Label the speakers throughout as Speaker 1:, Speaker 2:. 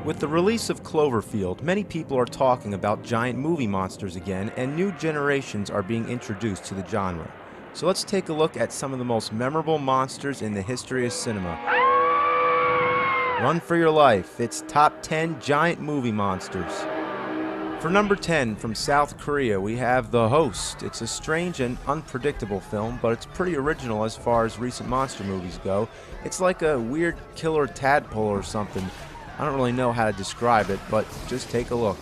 Speaker 1: With the release of Cloverfield, many people are talking about giant movie monsters again, and new generations are being introduced to the genre. So let's take a look at some of the most memorable monsters in the history of cinema. Run for your life, it's Top 10 Giant Movie Monsters. For number 10, from South Korea, we have The Host. It's a strange and unpredictable film, but it's pretty original as far as recent monster movies go. It's like a weird killer tadpole or something. I don't really know how to describe it, but just take a look.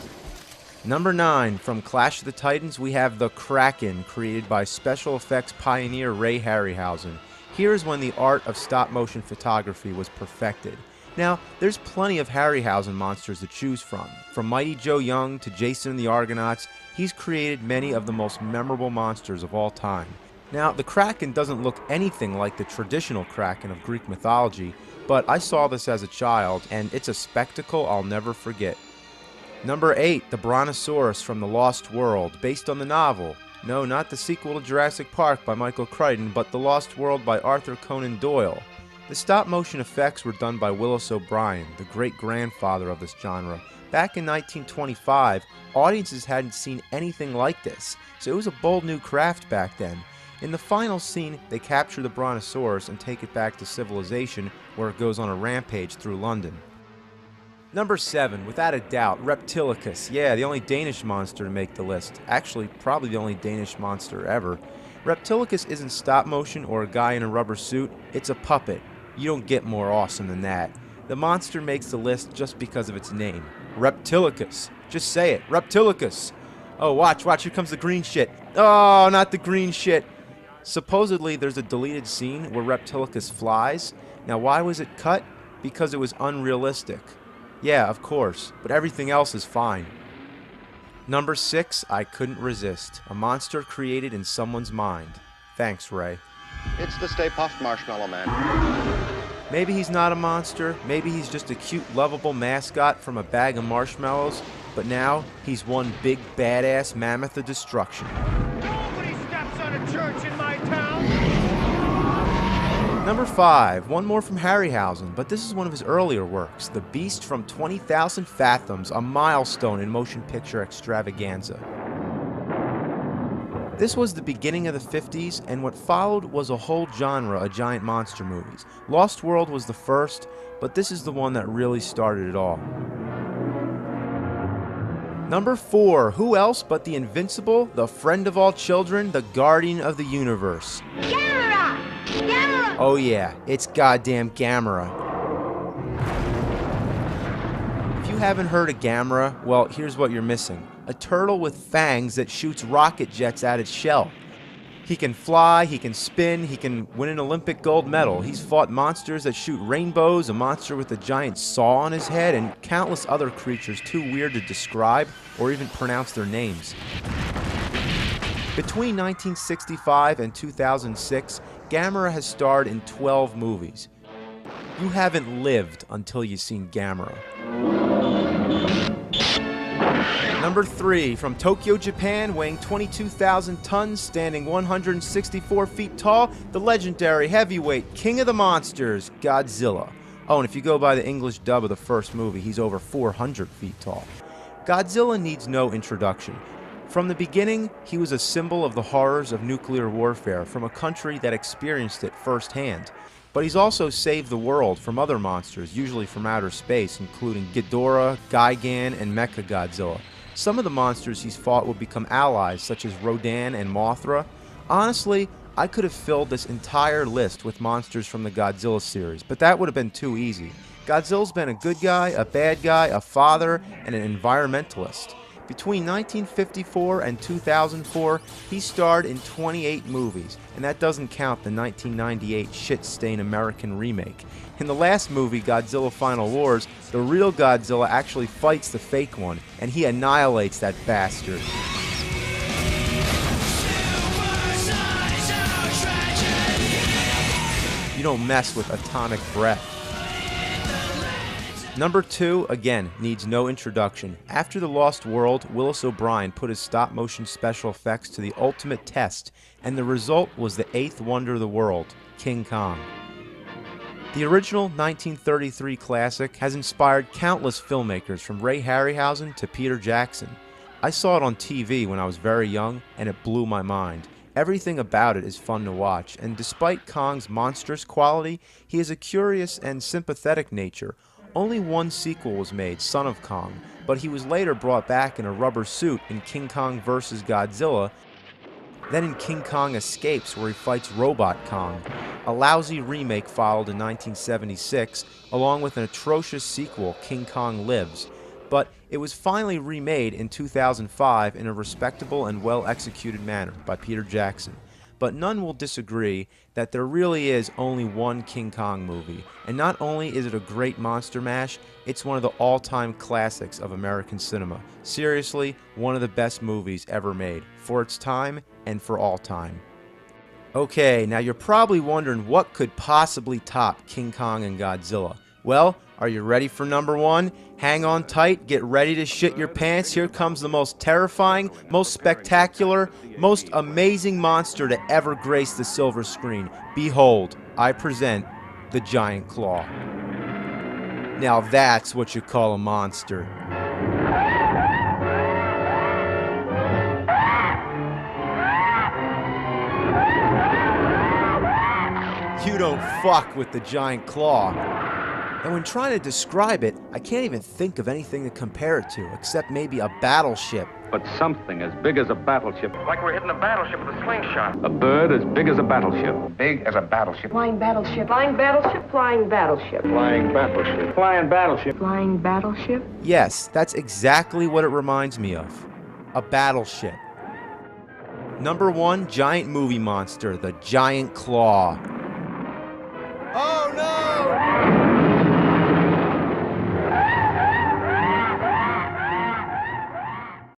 Speaker 1: Number 9, from Clash of the Titans, we have The Kraken, created by special effects pioneer Ray Harryhausen. Here is when the art of stop-motion photography was perfected. Now, there's plenty of Harryhausen monsters to choose from. From Mighty Joe Young to Jason and the Argonauts, he's created many of the most memorable monsters of all time. Now, the Kraken doesn't look anything like the traditional Kraken of Greek mythology, but I saw this as a child, and it's a spectacle I'll never forget. Number 8, the Brontosaurus from The Lost World, based on the novel. No, not the sequel to Jurassic Park by Michael Crichton, but The Lost World by Arthur Conan Doyle. The stop-motion effects were done by Willis O'Brien, the great-grandfather of this genre. Back in 1925, audiences hadn't seen anything like this, so it was a bold new craft back then. In the final scene, they capture the Brontosaurus and take it back to civilization, where it goes on a rampage through London. Number 7, without a doubt, Reptilicus. Yeah, the only Danish monster to make the list. Actually, probably the only Danish monster ever. Reptilicus isn't stop motion or a guy in a rubber suit, it's a puppet. You don't get more awesome than that. The monster makes the list just because of its name. Reptilicus. Just say it. Reptilicus. Oh, watch, here comes the green shit. Oh, not the green shit. Supposedly, there's a deleted scene where Reptilicus flies. Now, why was it cut? Because it was unrealistic. Yeah, of course, but everything else is fine. Number 6, I couldn't resist. A monster created in someone's mind. Thanks, Ray.
Speaker 2: It's the Stay Puft Marshmallow Man.
Speaker 1: Maybe he's not a monster, maybe he's just a cute, lovable mascot from a bag of marshmallows, but now he's one big, badass mammoth of destruction.
Speaker 3: Nobody steps on a church in my town!
Speaker 1: Number 5, one more from Harryhausen, but this is one of his earlier works, The Beast from 20,000 Fathoms, a milestone in motion picture extravaganza. This was the beginning of the 50s, and what followed was a whole genre of giant monster movies. Lost World was the first, but this is the one that really started it all. Number 4, who else but the invincible, the friend of all children, the guardian of the universe.
Speaker 4: Gamera! Gamera!
Speaker 1: Oh yeah, it's goddamn Gamera. If you haven't heard of Gamera, well, here's what you're missing. A turtle with fangs that shoots rocket jets at its shell. He can fly, he can spin, he can win an Olympic gold medal. He's fought monsters that shoot rainbows, a monster with a giant saw on his head, and countless other creatures too weird to describe or even pronounce their names. Between 1965 and 2006, Gamera has starred in 12 movies. You haven't lived until you've seen Gamera. Number 3, from Tokyo, Japan, weighing 22,000 tons, standing 164 feet tall, the legendary heavyweight king of the monsters, Godzilla. Oh, and if you go by the English dub of the first movie, he's over 400 feet tall. Godzilla needs no introduction. From the beginning, he was a symbol of the horrors of nuclear warfare from a country that experienced it firsthand. But he's also saved the world from other monsters, usually from outer space, including Ghidorah, Gigan, and Mechagodzilla. Some of the monsters he's fought would become allies, such as Rodan and Mothra. Honestly, I could have filled this entire list with monsters from the Godzilla series, but that would have been too easy. Godzilla's been a good guy, a bad guy, a father, and an environmentalist. Between 1954 and 2004, he starred in 28 movies, and that doesn't count the 1998 shit-stained American remake. In the last movie, Godzilla Final Wars, the real Godzilla actually fights the fake one, and he annihilates that bastard. You don't mess with atomic breath. Number 2, again, needs no introduction. After The Lost World, Willis O'Brien put his stop-motion special effects to the ultimate test, and the result was the 8th wonder of the world, King Kong. The original 1933 classic has inspired countless filmmakers from Ray Harryhausen to Peter Jackson. I saw it on TV when I was very young, and it blew my mind. Everything about it is fun to watch, and despite Kong's monstrous quality, he has a curious and sympathetic nature. Only one sequel was made, Son of Kong, but he was later brought back in a rubber suit in King Kong vs. Godzilla, then in King Kong Escapes, where he fights Robot Kong. A lousy remake followed in 1976, along with an atrocious sequel, King Kong Lives. But it was finally remade in 2005 in a respectable and well-executed manner by Peter Jackson. But none will disagree that there really is only one King Kong movie, and not only is it a great monster mash, it's one of the all-time classics of American cinema. Seriously, one of the best movies ever made, for its time and for all time. Okay, now you're probably wondering what could possibly top King Kong and Godzilla. Well, are you ready for number one? Hang on tight, get ready to shit your pants. Here comes the most terrifying, most spectacular, most amazing monster to ever grace the silver screen. Behold, I present the Giant Claw. Now that's what you call a monster. You don't fuck with the Giant Claw. And when trying to describe it, I can't even think of anything to compare it to, except maybe a battleship.
Speaker 5: But something as big as a battleship.
Speaker 3: Like we're hitting a battleship with a slingshot.
Speaker 5: A bird as big as a battleship.
Speaker 2: Big as a battleship.
Speaker 4: Flying battleship. Flying battleship. Flying battleship.
Speaker 2: Flying battleship.
Speaker 3: Flying battleship.
Speaker 4: Flying battleship.
Speaker 1: Yes, that's exactly what it reminds me of. A battleship. Number one giant movie monster, the Giant Claw.